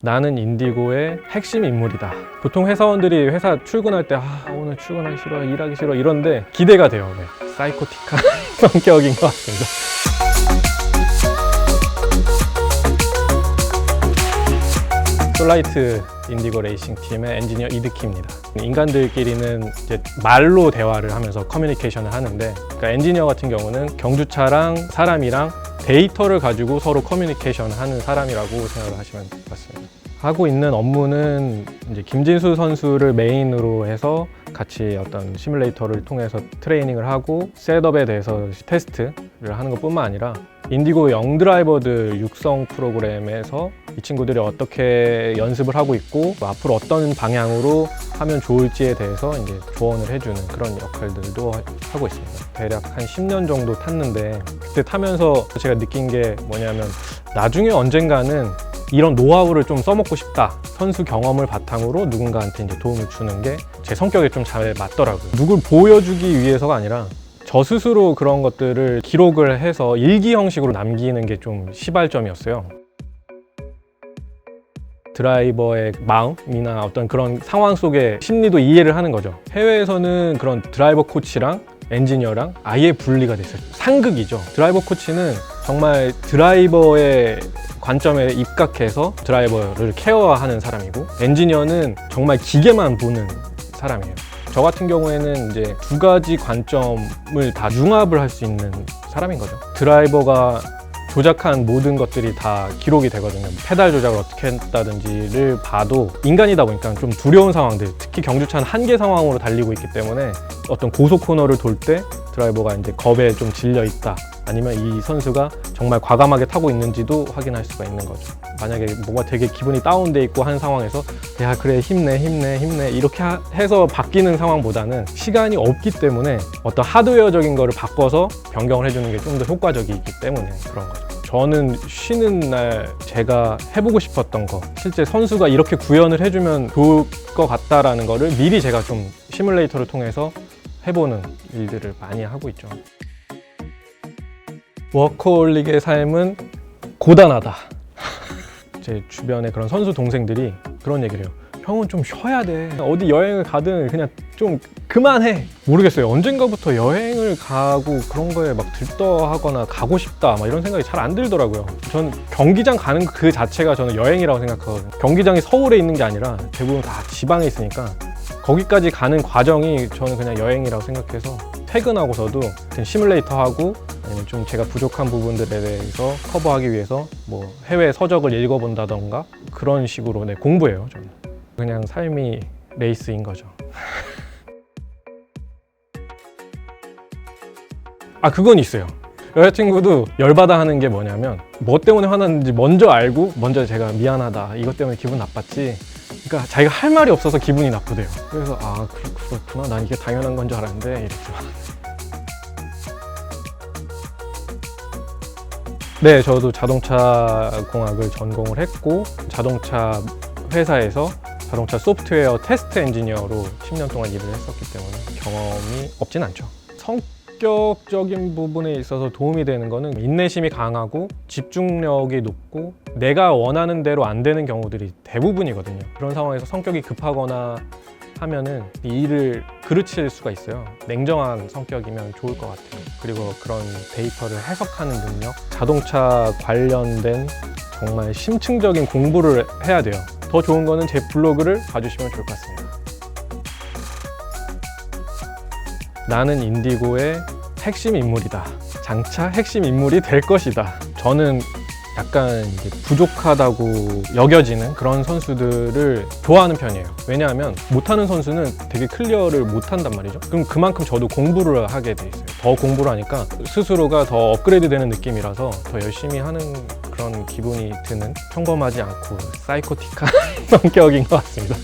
나는 인디고의 핵심 인물이다. 보통 회사원들이 회사 출근할 때 오늘 출근하기 싫어, 일하기 싫어 이런데 기대가 돼요. 네. 사이코틱한 성격인 것 같습니다. 솔라이트 인디고 레이싱 팀의 엔지니어 이드키입니다. 인간들끼리는 이제 말로 대화를 하면서 커뮤니케이션을 하는데, 그러니까 엔지니어 같은 경우는 경주차랑 사람이랑 데이터를 가지고 서로 커뮤니케이션을 하는 사람이라고 생각을 하시면 될 것 같습니다. 하고 있는 업무는 이제 김진수 선수를 메인으로 해서 같이 어떤 시뮬레이터를 통해서 트레이닝을 하고 셋업에 대해서 테스트를 하는 것뿐만 아니라 인디고 영드라이버들 육성 프로그램에서 이 친구들이 어떻게 연습을 하고 있고 앞으로 어떤 방향으로 하면 좋을지에 대해서 이제 조언을 해주는 그런 역할들도 하고 있습니다. 대략 한 10년 정도 탔는데, 그때 타면서 제가 느낀 게 뭐냐면 나중에 언젠가는 이런 노하우를 좀 써먹고 싶다. 선수 경험을 바탕으로 누군가한테 이제 도움을 주는 게 제 성격에 좀 잘 맞더라고요. 누굴 보여주기 위해서가 아니라 저 스스로 그런 것들을 기록을 해서 일기 형식으로 남기는 게 좀 시발점이었어요. 드라이버의 마음이나 어떤 그런 상황 속의 심리도 이해를 하는 거죠. 해외에서는 그런 드라이버 코치랑 엔지니어랑 아예 분리가 됐어요. 상극이죠. 드라이버 코치는 정말 드라이버의 관점에 입각해서 드라이버를 케어하는 사람이고, 엔지니어는 정말 기계만 보는 사람이에요. 저 같은 경우에는 이제 두 가지 관점을 다 융합을 할 수 있는 사람인 거죠. 드라이버가 조작한 모든 것들이 다 기록이 되거든요. 페달 조작을 어떻게 했다든지를 봐도 인간이다 보니까 좀 두려운 상황들, 특히 경주차는 한계 상황으로 달리고 있기 때문에 어떤 고속 코너를 돌 때 드라이버가 이제 겁에 좀 질려 있다, 아니면 이 선수가 정말 과감하게 타고 있는지도 확인할 수가 있는 거죠. 만약에 뭔가 되게 기분이 다운돼 있고 한 상황에서 야 그래 힘내 이렇게 해서 바뀌는 상황보다는 시간이 없기 때문에 어떤 하드웨어적인 거를 바꿔서 변경을 해주는 게 좀 더 효과적이기 때문에 그런 거죠. 저는 쉬는 날 제가 해보고 싶었던 거, 실제 선수가 이렇게 구현을 해주면 좋을 것 같다라는 거를 미리 제가 좀 시뮬레이터를 통해서 해보는 일들을 많이 하고 있죠. 워커홀릭의 삶은 고단하다. 제 주변에 그런 선수 동생들이 그런 얘기를 해요. 형은 좀 쉬어야 돼. 어디 여행을 가든 그냥 좀 그만해. 모르겠어요. 언젠가부터 여행을 가고 그런 거에 막 들떠하거나 가고 싶다 막 이런 생각이 잘 안 들더라고요. 전 경기장 가는 그 자체가 저는 여행이라고 생각하거든요. 경기장이 서울에 있는 게 아니라 대부분 다 지방에 있으니까 거기까지 가는 과정이 저는 그냥 여행이라고 생각해서 퇴근하고서도 시뮬레이터 하고, 아니면 좀 제가 부족한 부분들에 대해서 커버하기 위해서 뭐 해외 서적을 읽어본다던가 그런 식으로 공부해요. 저는 그냥 삶이 레이스인 거죠. 그건 있어요. 여자친구도 열받아 하는 게 뭐냐면, 뭐 때문에 화났는지 먼저 알고 먼저 제가 미안하다, 이것 때문에 기분 나빴지, 그러니까 자기가 할 말이 없어서 기분이 나쁘대요. 그래서 그렇구나, 난 이게 당연한 건 줄 알았는데 이랬죠. 네, 저도 자동차 공학을 전공을 했고, 자동차 회사에서 자동차 소프트웨어 테스트 엔지니어로 10년 동안 일을 했었기 때문에 경험이 없진 않죠. 성격적인 부분에 있어서 도움이 되는 거는 인내심이 강하고 집중력이 높고 내가 원하는 대로 안 되는 경우들이 대부분이거든요. 그런 상황에서 성격이 급하거나 하면은 이 일을 그르칠 수가 있어요. 냉정한 성격이면 좋을 것 같아요. 그리고 그런 데이터를 해석하는 능력, 자동차 관련된 정말 심층적인 공부를 해야 돼요. 더 좋은 거는 제 블로그를 봐주시면 좋을 것 같습니다. 나는 인디고의 핵심 인물이다. 장차 핵심 인물이 될 것이다. 저는 약간 이제 부족하다고 여겨지는 그런 선수들을 좋아하는 편이에요. 왜냐하면 못하는 선수는 되게 클리어를 못한단 말이죠. 그럼 그만큼 저도 공부를 하게 돼 있어요. 더 공부를 하니까 스스로가 더 업그레이드 되는 느낌이라서 더 열심히 하는 그런 기분이 드는, 평범하지 않고 사이코틱한 성격인 것 같습니다.